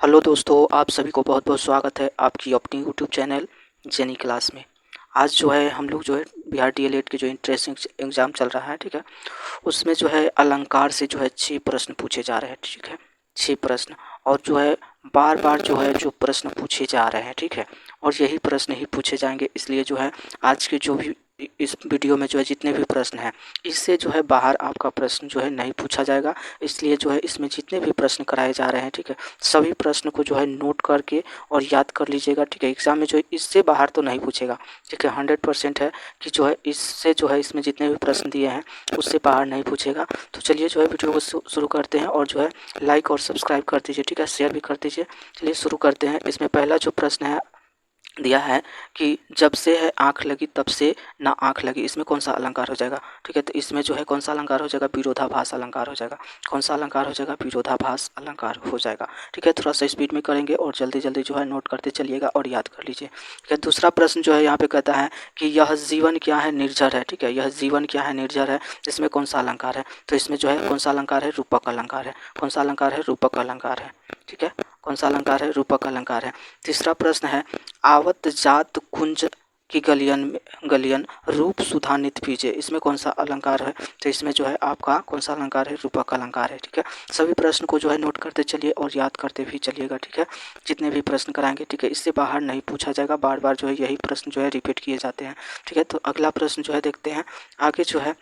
Hello दोस्तों, आप सभी को बहुत बहुत स्वागत है आपकी अपनी यूट्यूब चैनल जेनी क्लास में। आज जो है हम लोग जो है बिहार डीएलएड के जो इंट्रेंस एग्ज़ाम चल रहा है, ठीक है, उसमें जो है अलंकार से जो है 6 प्रश्न पूछे जा रहे हैं, ठीक है, 6 प्रश्न। और जो है बार बार जो है जो प्रश्न पूछे जा रहे हैं, ठीक है, और यही प्रश्न ही पूछे जाएंगे। इसलिए जो है आज के जो भी इस वीडियो में जो है जितने भी प्रश्न हैं, इससे जो है बाहर आपका प्रश्न जो है नहीं पूछा जाएगा। इसलिए जो है इसमें जितने भी प्रश्न कराए जा रहे हैं, ठीक है, सभी प्रश्न को जो है नोट करके और याद कर लीजिएगा, ठीक है। एग्ज़ाम में जो है इससे बाहर तो नहीं पूछेगा, ठीक है, 100% है कि जो है इससे जो है इसमें जितने भी प्रश्न दिए हैं उससे बाहर नहीं पूछेगा। तो चलिए जो है वीडियो को शुरू करते हैं, और जो है लाइक और सब्सक्राइब कर दीजिए, ठीक है, शेयर भी कर दीजिए। चलिए शुरू करते हैं। इसमें पहला जो प्रश्न है दिया है कि जब से है आँख लगी तब से ना आँख लगी, इसमें कौन सा अलंकार हो जाएगा, ठीक है। तो इसमें जो है कौन सा अलंकार हो जाएगा, विरोधाभास अलंकार हो जाएगा। कौन सा अलंकार हो जाएगा, विरोधाभास अलंकार हो जाएगा, ठीक है। थोड़ा सा स्पीड में करेंगे और जल्दी जल्दी जो है नोट करते चलिएगा और याद कर लीजिए, ठीक है। दूसरा प्रश्न जो है यहाँ पे कहता है कि यह जीवन क्या है, निर्जर है, ठीक है, यह जीवन क्या है, निर्जर है, इसमें कौन सा अलंकार है। तो इसमें जो है कौन सा अलंकार है, रूपक अलंकार है। कौन सा अलंकार है, रूपक अलंकार है, ठीक है। कौन सा अलंकार है, रूपक अलंकार है। तीसरा प्रश्न है आवत जात कुंज की गलियन रूप सुधा नित पीजे, इसमें कौन सा अलंकार है। तो इसमें जो है आपका कौन सा अलंकार है, रूपक अलंकार है, ठीक है। सभी प्रश्न को जो है नोट करते चलिए और याद करते भी चलिएगा, ठीक है। जितने भी प्रश्न कराएंगे, ठीक है, इससे बाहर नहीं पूछा जाएगा। बार बार जो है यही प्रश्न जो है रिपीट किए जाते हैं, ठीक है। तो अगला प्रश्न जो है देखते हैं आगे जो है।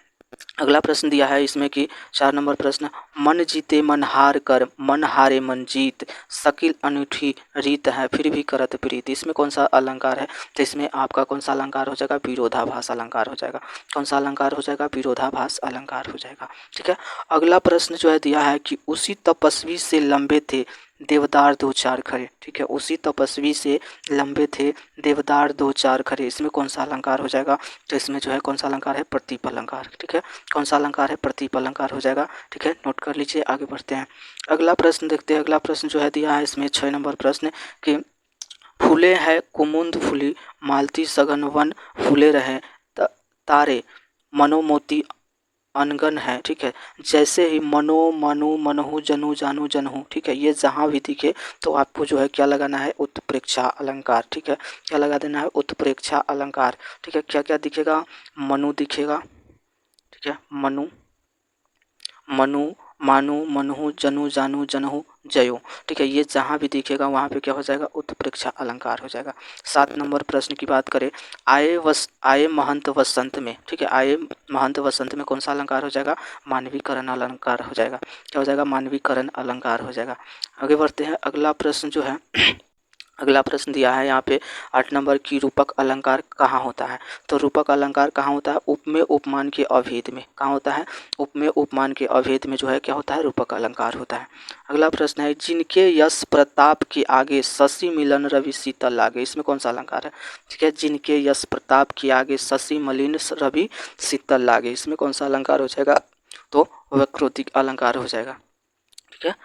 अगला प्रश्न दिया है इसमें कि 4 नंबर प्रश्न, मन जीते मन हार कर मन हारे मन जीत, शकील अनूठी रीत है फिर भी करत प्रीत, इसमें कौन सा अलंकार है। तो इसमें आपका कौन सा अलंकार हो जाएगा, विरोधाभास अलंकार हो जाएगा। कौन सा अलंकार हो जाएगा, विरोधाभास अलंकार हो जाएगा, ठीक है। अगला प्रश्न जो है दिया है कि उसी तपस्वी से लंबे थे देवदार दो चार खरे, ठीक है, उसी तपस्वी से लंबे थे देवदार दो चार खरे, इसमें कौन सा अलंकार हो जाएगा। तो इसमें जो है कौन सा अलंकार है, प्रतीप अलंकार, ठीक है। कौन सा अलंकार है, प्रतीप अलंकार हो जाएगा, ठीक है। नोट कर लीजिए, आगे बढ़ते हैं। अगला प्रश्न देखते हैं। अगला प्रश्न जो है दिया है इसमें 6 नंबर प्रश्न कि फूले है कुमुद फूली मालती सघन वन फूले रहे तारे मनोमोती अनगन है, ठीक है। जैसे ही मनो मनु मनहु जनु जानू जनहु, ठीक है, ये जहाँ भी दिखे तो आपको जो है क्या लगाना है, उत्प्रेक्षा अलंकार, ठीक है। क्या लगा देना है, उत्प्रेक्षा अलंकार, ठीक है। क्या क्या दिखेगा, मनु दिखेगा, ठीक है, मनु मनु मानु मनहु जनु जानू जनहु जयो, ठीक है, ये जहाँ भी दिखेगा वहाँ पे क्या हो जाएगा, उत्प्रेक्षा अलंकार हो जाएगा। 7 नंबर प्रश्न की बात करें, आए महंत वसंत में, ठीक है, आए महंत वसंत में कौन सा अलंकार हो जाएगा, मानवीकरण अलंकार हो जाएगा। क्या हो जाएगा, मानवीकरण अलंकार हो जाएगा। आगे बढ़ते हैं। अगला प्रश्न जो है अगला प्रश्न दिया है यहाँ पे 8 नंबर की रूपक अलंकार कहाँ होता है। तो रूपक अलंकार कहाँ होता है, उपमेय उपमान के अभेद में। कहाँ होता है, उपमेय उपमान के अभेद में जो है क्या होता है, रूपक अलंकार होता है। अगला प्रश्न है जिनके यश प्रताप के आगे शशि मिलन रवि शीतल लागे, इसमें कौन सा अलंकार है, ठीक है। जिनके यश प्रताप के आगे शशि मलिन रवि शीतल लागे, इसमें कौन सा अलंकार हो जाएगा, तो वक्रोक्ति अलंकार हो जाएगा, ठीक है।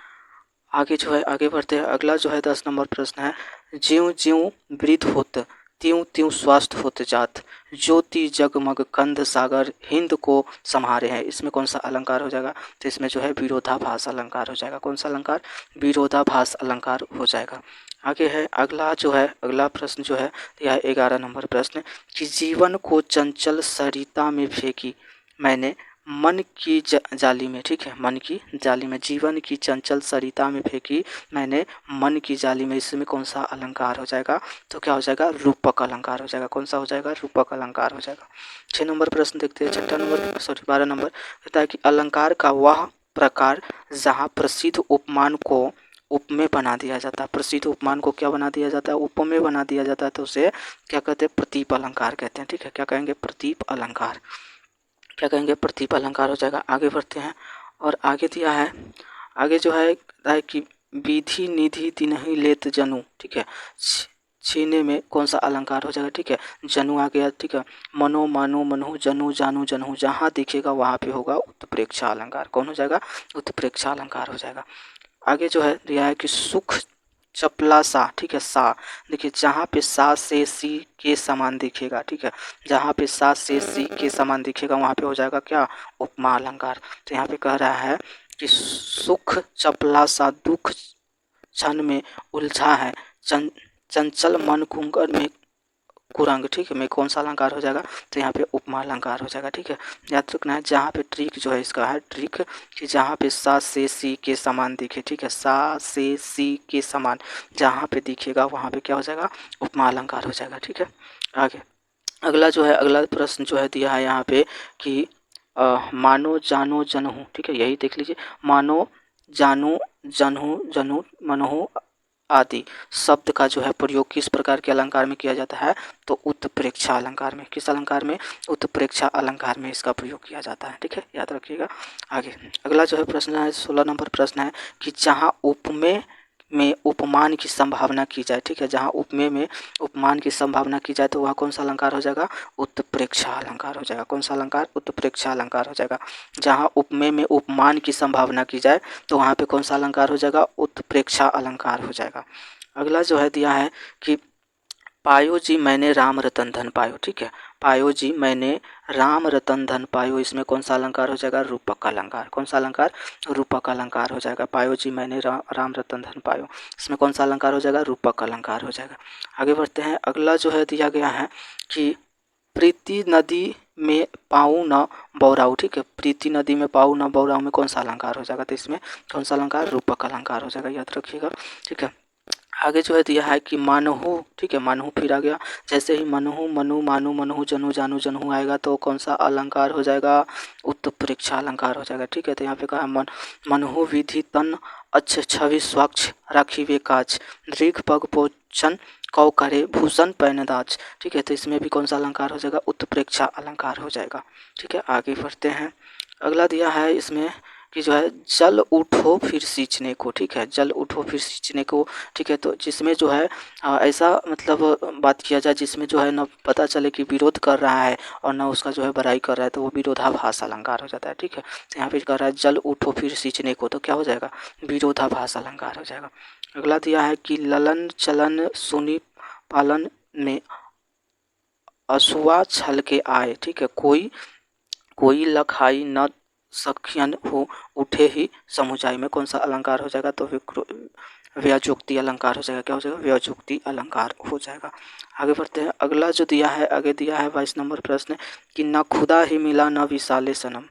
आगे जो है आगे बढ़ते हैं। अगला जो है 10 नंबर प्रश्न है ज्यों ज्यों वृद्ध होत त्यों त्यों स्वास्थ्य होत जात, ज्योति जगमग कंध सागर हिंद को संहारे हैं, इसमें कौन सा अलंकार हो जाएगा। तो इसमें जो है विरोधाभास अलंकार हो जाएगा। कौन सा अलंकार, विरोधाभास अलंकार हो जाएगा। आगे है अगला जो है अगला प्रश्न जो है यह 11 नंबर प्रश्न कि जीवन को चंचल सरिता में फेंकी मैंने मन की जाली में, ठीक है, मन की जाली में, जीवन की चंचल सरिता में फेंकी मैंने मन की जाली में, इसमें कौन सा अलंकार हो जाएगा, तो क्या हो जाएगा, रूपक अलंकार हो जाएगा। कौन सा हो जाएगा, रूपक अलंकार हो जाएगा। 6 नंबर प्रश्न देखते हैं। 6 नंबर 12 नंबर कहता है कि अलंकार का वह प्रकार जहाँ प्रसिद्ध उपमान को उपमेय बना दिया जाता है। प्रसिद्ध उपमान को क्या बना दिया जाता है, उपमेय बना दिया जाता है, तो उसे क्या कहते हैं, प्रतीप अलंकार कहते हैं, ठीक है। क्या कहेंगे, प्रतीप अलंकार, क्या कहेंगे, प्रतीप अलंकार हो जाएगा। आगे बढ़ते हैं और आगे दिया है, आगे जो है कि विधि निधि तिन्हि लेत जनु, ठीक है, छीने में कौन सा अलंकार हो जाएगा, ठीक है, जनु आ गया, ठीक है। मनो मानो मनहु जनु जानू जनहु, जहाँ दिखेगा वहाँ पे होगा उत्प्रेक्षा अलंकार। कौन हो जाएगा, उत्प्रेक्षा अलंकार हो जाएगा। आगे जो है दिया है कि सुख चपला सा, ठीक है, सा देखिए जहाँ पे सा से सी के समान दिखेगा, ठीक है, जहाँ पे सा से सी के समान दिखेगा वहाँ पे हो जाएगा क्या, उपमा अलंकार। तो यहाँ पे कह रहा है कि सुख चपला सा दुख क्षण में उलझा है, चंचल मन कुंकर में कुरंग, ठीक है, में कौन सा अलंकार हो जाएगा? तो यहाँ पे उपमा अलंकार हो जाएगा, ठीक है। याद रखना है जहाँ पे ट्रिक जो है इसका है ट्रिक कि जहाँ पे सा से सी के समान दिखे, ठीक है, सा से सी के समान जहाँ पे दिखेगा वहाँ पे क्या हो जाएगा? उपमा अलंकार हो जाएगा, ठीक है। आगे अगला जो है, अगला प्रश्न जो है दिया है यहाँ पे कि मानो जानो जनहु, ठीक है, यही देख लीजिए, मानो जानो जनहु जनहु मनहु आदि शब्द का जो है प्रयोग किस प्रकार के अलंकार में किया जाता है? तो उत्प्रेक्षा अलंकार में। किस अलंकार में? उत्प्रेक्षा अलंकार में इसका प्रयोग किया जाता है, ठीक है, याद रखिएगा। आगे अगला जो है प्रश्न है 16 नंबर प्रश्न है कि जहाँ उपमेय में उपमान की संभावना की जाए, ठीक है, जहाँ उपमेय में उपमान की संभावना की जाए तो वह कौन सा अलंकार हो जाएगा? उत्प्रेक्षा अलंकार हो जाएगा। कौन सा अलंकार? उत्प्रेक्षा अलंकार हो जाएगा। जहाँ उपमेय में उपमान की संभावना की जाए तो वहाँ पे कौन सा अलंकार हो जाएगा? उत्प्रेक्षा अलंकार हो जाएगा। अगला जो है दिया है कि पायो जी मैंने राम रतन धन पायो, ठीक है, पायो जी मैंने राम रतन धन पायो, इसमें कौन सा अलंकार हो जाएगा? रूपक अलंकार। कौन सा अलंकार? रूपक अलंकार हो जाएगा। पायो जी मैंने राम रतन धन पायो, इसमें कौन सा अलंकार हो जाएगा? रूपक अलंकार हो जाएगा। आगे बढ़ते हैं, अगला जो है दिया गया है कि प्रीति नदी में पाऊँ न बौराऊ, ठीक है, प्रीति नदी में पाऊँ न बौराऊ में कौन सा अलंकार हो जाएगा? तो इसमें कौन सा अलंकार? रूपक अलंकार हो जाएगा, याद रखिएगा, ठीक है। आगे जो है दिया है कि मानहु, ठीक है, मानहु फिर आ गया, जैसे ही मनहु मनु मानु मनहु जनु जानू जनहु आएगा तो कौन सा अलंकार हो जाएगा? उत्प्रेक्षा अलंकार हो जाएगा, ठीक है। तो यहाँ पे कहा मनहु विधि तन अच्छ छवि स्वच्छ राखी वे काज दीर्घ पग पोचन कौ करे भूषण पैनदाज, ठीक है। तो इसमें भी कौन सा अलंकार हो जाएगा? उत्प्रेक्षा अलंकार हो जाएगा, ठीक है। आगे बढ़ते हैं, अगला दिया है इसमें कि जो है जल उठो फिर सींचने को, ठीक है, जल उठो फिर सींचने को, ठीक है। तो जिसमें जो है ऐसा मतलब बात किया जाए जिसमें जो है न पता चले कि विरोध कर रहा है और न उसका जो है बड़ाई कर रहा है, तो वो विरोधाभास अलंकार हो जाता है, ठीक है। तो यहाँ पे कह रहा है जल उठो फिर सींचने को, तो क्या हो जाएगा? विरोधाभास अलंकार हो जाएगा। अगला दिया है कि ललन चलन सुनी पालन में असूआ छल के आए, ठीक है, कोई लखाई न सखियन हो उठे ही समुदाय में कौन सा अलंकार हो जाएगा? तो व्याजुक्ति अलंकार हो जाएगा। क्या हो जाएगा? व्याजुक्ति अलंकार हो जाएगा। आगे बढ़ते हैं, अगला जो दिया है, आगे दिया है 22 नंबर प्रश्न कि न खुदा ही मिला न विशाले सनम,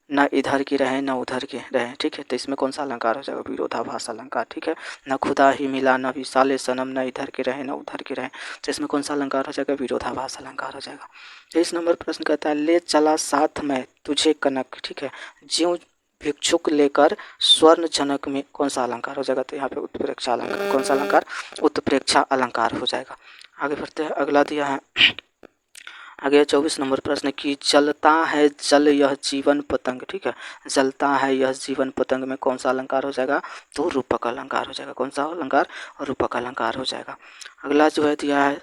न इधर की रहे न उधर के रहे, ठीक है। तो इसमें कौन सा अलंकार हो जाएगा? विरोधाभास अलंकार, ठीक है। न खुदा ही मिला न विशाले सनम न इधर के रहे न उधर के रहे, तो इसमें कौन सा अलंकार हो जाएगा? विरोधाभास अलंकार हो जाएगा। 23 नंबर प्रश्न कहता है ले चला साथ में तुझे कनक, ठीक है, ज्यों भिक्षुक लेकर स्वर्ण जनक में कौन सा अलंकार हो जाएगा? तो यहाँ पे उत्प्रेक्षा अलंकार, कौन सा अलंकार? उत्प्रेक्षा अलंकार हो जाएगा। आगे बढ़ते हैं, अगला दिया है आगे 24 नंबर प्रश्न की जलता है जल यह जीवन पतंग, ठीक है, जलता है यह जीवन पतंग में कौन सा अलंकार हो जाएगा? तो रूपक अलंकार हो जाएगा। कौन सा अलंकार? रूपक अलंकार हो जाएगा। अगला जो है दिया है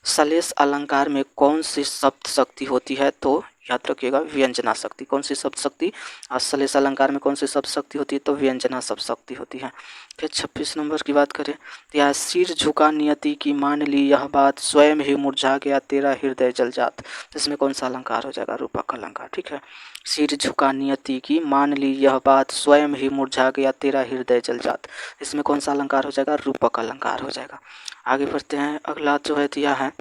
सलेश अलंकार में कौन सी शब्द शक्ति होती है? तो याद रखिएगा व्यंजना शक्ति। कौन सी शब्द शक्ति? सलेश अलंकार में कौन सी शब्द शक्ति होती है? तो व्यंजना शब्द शक्ति होती है। फिर 26 नंबर की बात करें तो यह सिर झुका नियति की मान ली यह बात स्वयं ही मुरझा गया तेरा हृदय जल जात, तो इसमें कौन सा अलंकार हो जाएगा? रूपक अलंकार, ठीक है। सिर झुका नियति की मान ली यह बात स्वयं ही मुरझा गया तेरा हृदय जल जात, इसमें कौन सा अलंकार हो जाएगा? रूपक अलंकार हो जाएगा। आगे बढ़ते हैं, अगला जो है दिया है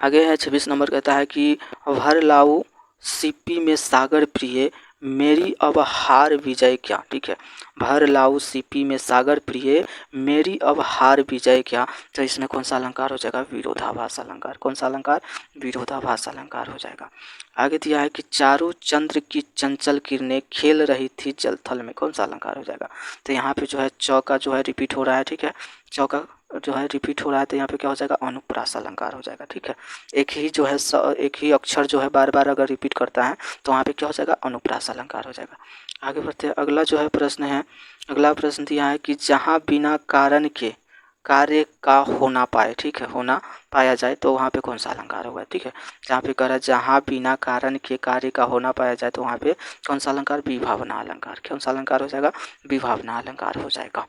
आगे है 26 नंबर कहता है कि भर लाऊ सीपी में सागर प्रिय मेरी अब हार विजय क्या, ठीक है, भर लाऊ सीपी में सागर प्रिय मेरी अब हार विजय क्या, तो इसमें कौन सा अलंकार हो जाएगा? विरोधाभास अलंकार। कौन सा अलंकार? विरोधाभास अलंकार हो जाएगा। आगे दिया है कि चारों चंद्र की चंचल किरणें खेल रही थी जलथल में, कौन सा अलंकार हो जाएगा? तो यहाँ पे जो है चौका जो है रिपीट हो रहा है, ठीक है, चौका जो है रिपीट हो रहा है, तो यहाँ पे क्या हो जाएगा? अनुप्रास अलंकार हो जाएगा, ठीक है। एक ही जो है एक ही अक्षर जो है बार बार अगर रिपीट करता है तो वहाँ पे क्या हो जाएगा? अनुप्रास अलंकार हो जाएगा। आगे बढ़ते हैं, अगला जो है प्रश्न है, अगला प्रश्न दिया है कि जहाँ बिना कारण के कार्य का होना पाए, ठीक है, होना पाया जाए तो वहाँ पे कौन सा अलंकार होगा? ठीक है, जहाँ पे कह रहा है जहाँ बिना कारण के कार्य का होना पाया जाए तो वहाँ पे कौन सा अलंकार? विभावना अलंकार। कौन सा अलंकार हो जाएगा? विभावना अलंकार हो जाएगा,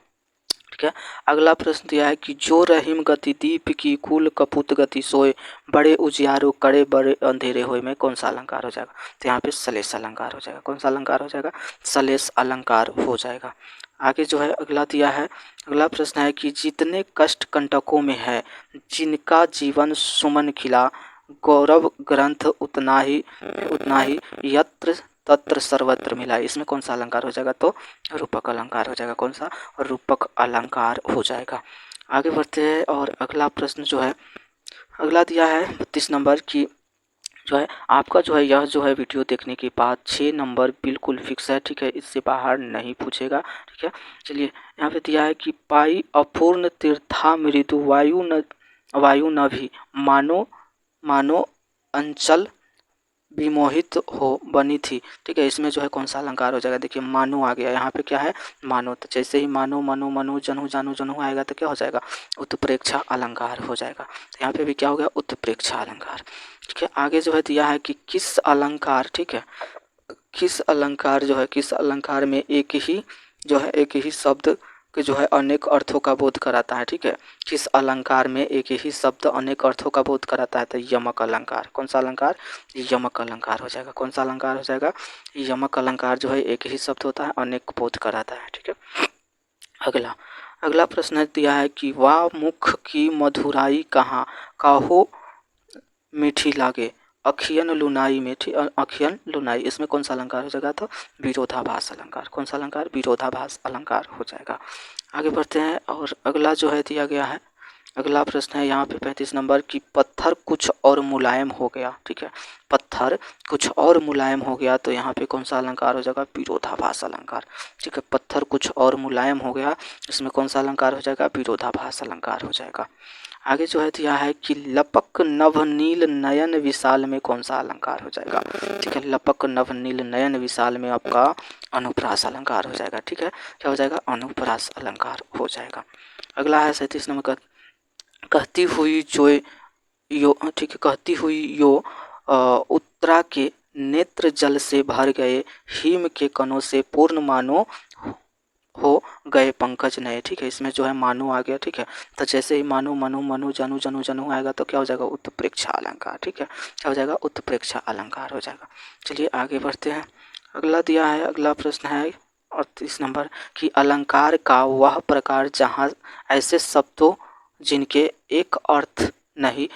ठीक है। अगला प्रश्न दिया है कि जो रहीम गति दीप की कुल कपूत गति सोए बड़े उजियारो करे बड़े अंधेरे होए में कौन सा अलंकार हो जाएगा? तो यहाँ पे सलेश अलंकार हो जाएगा। कौन सा अलंकार हो जाएगा? सलेश अलंकार हो जाएगा। आगे जो है अगला दिया है, अगला प्रश्न है कि जितने कष्ट कंटकों में है, जिनका जीवन सुमन खिला, गौरव ग्रंथ उतना ही यत्र तत्र सर्वत्र मिला। इसमें कौन सा अलंकार हो जाएगा? तो रूपक अलंकार हो जाएगा। कौन सा? रूपक अलंकार हो जाएगा। आगे बढ़ते हैं और अगला प्रश्न जो है, अगला दिया है 32 नंबर की जो है आपका जो है यह जो है वीडियो देखने के बाद 6 नंबर बिल्कुल फिक्स है, ठीक है, इससे बाहर नहीं पूछेगा, ठीक है। चलिए यहाँ पे दिया है कि पाई अपूर्ण तीर्था मृदु वायु न भी मानो मानो अंचल विमोहित हो बनी थी, ठीक है। इसमें जो है कौन सा अलंकार हो जाएगा? देखिए मानो आ गया, यहाँ पे क्या है? मानो। तो जैसे ही मानो मनो मनु जनु जानु जनु आएगा तो क्या हो जाएगा? उत्प्रेक्षा अलंकार हो जाएगा। तो यहाँ पे भी क्या हो गया? उत्प्रेक्षा अलंकार, ठीक है। आगे जो है दिया है कि किस अलंकार, ठीक है, किस अलंकार जो है, किस अलंकार में एक ही शब्द के जो है अनेक अर्थों का बोध कराता है, ठीक है। किस अलंकार में एक ही शब्द अनेक अर्थों का बोध कराता है? तो यमक अलंकार। कौन सा अलंकार? यमक अलंकार हो जाएगा। कौन सा अलंकार हो जाएगा? यमक अलंकार जो है एक ही शब्द होता है, अनेक बोध कराता है, ठीक है। अगला प्रश्न दिया है कि वाह मुख की मधुराई कहाँ, काहो मीठी लागे, अखियन लुनाई मीठी, अखियन लुनाई। इसमें कौन सा अलंकार हो जाएगा? तो विरोधाभास अलंकार। कौन सा अलंकार? विरोधाभास अलंकार हो जाएगा। आगे बढ़ते हैं और अगला जो है दिया गया है, अगला प्रश्न है यहाँ पे 35 नंबर की पत्थर कुछ और मुलायम हो गया, ठीक है। पत्थर कुछ और मुलायम हो गया, तो यहाँ पे कौन सा अलंकार हो जाएगा? विरोधाभास अलंकार, ठीक है। पत्थर कुछ और मुलायम हो गया, इसमें कौन सा अलंकार हो जाएगा? विरोधाभास अलंकार हो जाएगा। आगे जो है दिया है कि लपक नभ नील नयन विशाल में कौन सा अलंकार हो जाएगा? ठीक है, लपक नभ नील नयन विशाल में आपका अनुप्रास अलंकार हो जाएगा, ठीक है। क्या हो जाएगा? अनुप्रास अलंकार हो जाएगा। अगला है 37 नंबर का, कहती हुई जो यो, ठीक है, कहती हुई यो उत्तरा के नेत्र जल से भर गए, हिम के कणों से पूर्ण मानो हो गए पंकज नए, ठीक है। इसमें जो है मानो आ गया, ठीक है। तो जैसे ही मानो मनु मनु जनु जनु जनु आएगा तो क्या हो जाएगा? उत्प्रेक्षा अलंकार, ठीक है। क्या हो जाएगा? उत्प्रेक्षा अलंकार हो जाएगा। चलिए आगे बढ़ते हैं। अगला दिया है, अगला प्रश्न है 38 नंबर की अलंकार का वह प्रकार जहाँ ऐसे शब्दों जिनके एक अर्थ नहीं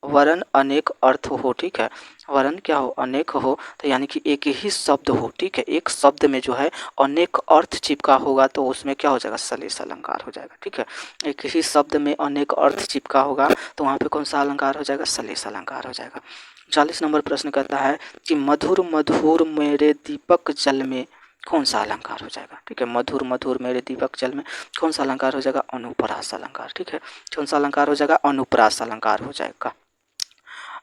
वरन अनेक अर्थ हो, ठीक है। वरन क्या हो? अनेक हो, तो यानी कि एक ही शब्द हो, ठीक है। एक शब्द में जो है अनेक अर्थ चिपका होगा तो उसमें क्या हो जाएगा? सलेस अलंकार हो जाएगा, ठीक है। एक ही शब्द में अनेक अर्थ चिपका होगा तो वहाँ पे कौन सा अलंकार हो जाएगा? सलेस अलंकार हो जाएगा। 40 नंबर प्रश्न कहता है कि मधुर मधुर मेरे दीपक जल में कौन सा अलंकार हो जाएगा? ठीक है, मधुर मधुर मेरे दीपक जल में कौन सा अलंकार हो जाएगा? अनुप्रास अलंकार, ठीक है। कौन सा अलंकार हो जाएगा? अनुप्रास अलंकार हो जाएगा।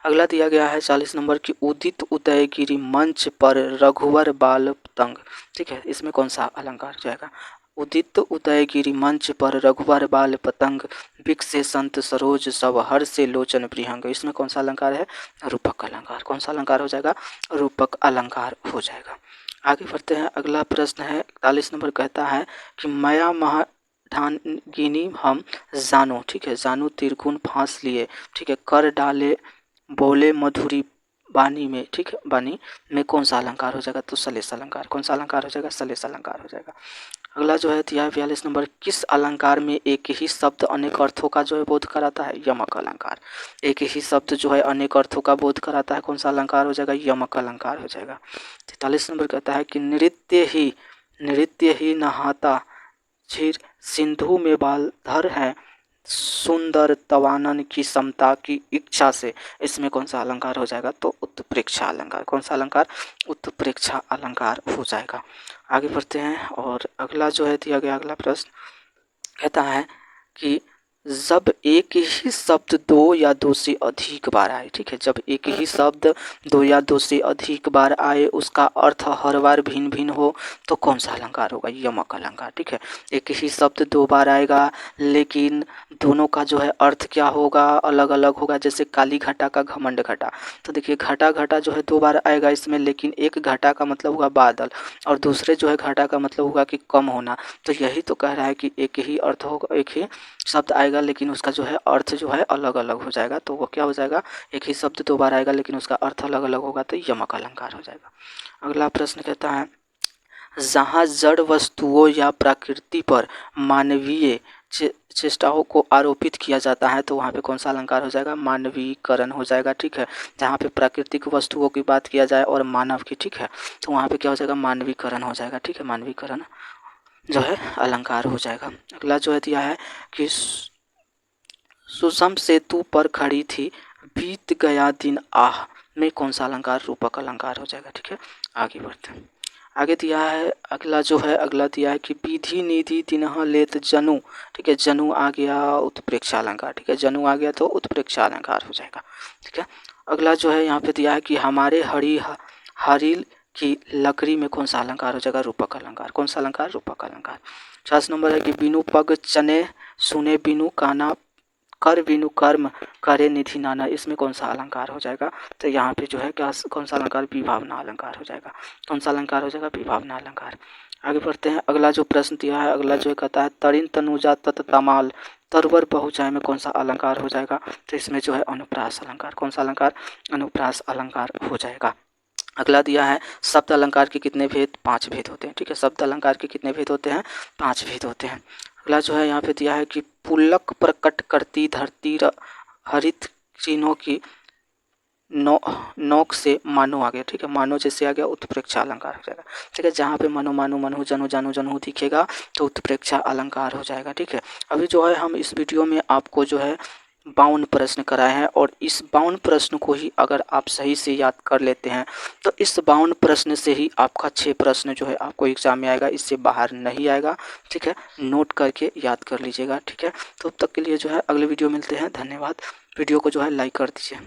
अगला दिया गया है 40 नंबर की उदित उदयगिरी मंच पर रघुवर बाल पतंग, ठीक है। इसमें कौन सा अलंकार जाएगा? उदित उदयगिरी मंच पर रघुवर बाल पतंग, बिकसे संत सरोज सब हर से लोचन प्रियंग। इसमें कौन सा अलंकार है? रूपक अलंकार। कौन सा अलंकार हो जाएगा? रूपक अलंकार हो जाएगा। आगे बढ़ते हैं। अगला प्रश्न है 41 नंबर, कहता है कि माया महा ढानगिनी हम जानो, ठीक है, जानो त्रिगुण फांस लिए, ठीक है, कर डाले बोले मधुरी बानी में, ठीक है, बानी में कौन सा अलंकार हो जाएगा? तो सलेस अलंकार। कौन सा अलंकार हो जाएगा? सलेस अलंकार हो जाएगा। अगला जो है 42 नंबर, किस अलंकार में एक ही शब्द अनेक अर्थों का जो है बोध कराता है? यमक अलंकार। एक ही शब्द जो है अनेक अर्थों का बोध कराता है, कौन सा अलंकार हो जाएगा? यमक अलंकार हो जाएगा। 43 नंबर कहता है कि नृत्य ही नहाता झीर सिंधु में बालधर है, सुंदर तवानन की समता की इच्छा से। इसमें कौन सा अलंकार हो जाएगा? तो उत्प्रेक्षा अलंकार। कौन सा अलंकार? उत्प्रेक्षा अलंकार हो जाएगा। आगे बढ़ते हैं और अगला जो है दिया गया अगला प्रश्न कहता है कि जब एक ही शब्द दो या दो से अधिक बार आए, ठीक है, जब एक ही शब्द दो या दो से अधिक बार आए, उसका अर्थ हर बार भिन्न भिन्न हो तो कौन सा अलंकार होगा? यमक अलंकार, ठीक है। एक ही शब्द दो बार आएगा लेकिन दोनों का जो है अर्थ क्या होगा? अलग अलग होगा। जैसे काली घटा का घमंड घटा, तो देखिए घटा घटा जो है दो बार आएगा इसमें, लेकिन एक घटा का मतलब हुआ बादल और दूसरे जो है घटा का मतलब होगा कि कम होना। तो यही तो कह रहा है कि एक ही अर्थ होगा, एक ही शब्द आएगा लेकिन उसका जो है अर्थ जो है अलग अलग हो जाएगा, तो वो क्या हो जाएगा? एक ही शब्द दो बार आएगा लेकिन उसका अर्थ अलग अलग होगा, तो यमक अलंकार हो जाएगा। अगला प्रश्न कहता है जहाँ जड़ वस्तुओं या प्रकृति पर मानवीय चेष्टाओं को आरोपित किया जाता है तो वहाँ पे कौन सा अलंकार हो जाएगा, मानवीकरण हो जाएगा। ठीक है, जहाँ पे प्राकृतिक वस्तुओं की बात किया जाए और मानव की, ठीक है, तो वहाँ पे क्या हो जाएगा, मानवीकरण हो जाएगा। ठीक है, मानवीकरण जो है अलंकार हो जाएगा। अगला जो है दिया है कि सुषम सेतु पर खड़ी थी, बीत गया दिन आह में कौन सा अलंकार रूपक अलंकार हो जाएगा। ठीक है, आगे बढ़ते हैं। आगे दिया है अगला दिया है कि विधि निधि तिन्ह लेत जनु। ठीक है, जनु आ गया उत्प्रेक्षा अलंकार। ठीक है, जनु आ गया तो उत्प्रेक्षा अलंकार हो जाएगा। ठीक है, अगला जो है यहाँ पे दिया है कि हमारे हरिल की लकड़ी में कौन सा अलंकार हो जाएगा, रूपक अलंकार। कौन सा अलंकार, रूपक अलंकार। 50 नंबर है कि बिनु पग चने सुने बिनु काना कर बिनु कर्म करे निधि नाना। इसमें कौन सा अलंकार हो जाएगा, तो यहाँ पे जो है क्या, कौन सा अलंकार, विभावना अलंकार हो जाएगा। कौन सा अलंकार हो जाएगा, विभावना अलंकार। आगे बढ़ते हैं। अगला जो प्रश्न दिया है, अगला जो कहता है तरिन तनुजा तत तमाल तरवर बहुचाय में कौन सा अलंकार हो जाएगा, तो इसमें जो है अनुप्रास अलंकार। कौन सा अलंकार, अनुप्रास अलंकार हो जाएगा। अगला दिया है शब्द अलंकार के कितने भेद, 5 भेद होते हैं। ठीक है, शब्द अलंकार के कितने भेद होते हैं, 5 भेद होते हैं। अगला जो है यहाँ पे दिया है कि पुलक प्रकट करती धरती हरित चिन्हों की नोक से मानो आ गया। ठीक है, मानो जैसे आ गया उत्प्रेक्षा अलंकार हो जाएगा। ठीक है, जहाँ पे मनो मानो मनहु जनु जानु जनहु दिखेगा तो उत्प्रेक्षा अलंकार हो जाएगा। ठीक है, अभी जो है हम इस वीडियो में आपको जो है 52 प्रश्न कराए हैं और इस 52 प्रश्न को ही अगर आप सही से याद कर लेते हैं तो इस 52 प्रश्न से ही आपका 6 प्रश्न जो है आपको एग्जाम में आएगा, इससे बाहर नहीं आएगा। ठीक है, नोट करके याद कर लीजिएगा। ठीक है, तो अब तक के लिए जो है अगले वीडियो मिलते हैं। धन्यवाद। वीडियो को जो है लाइक कर दीजिए।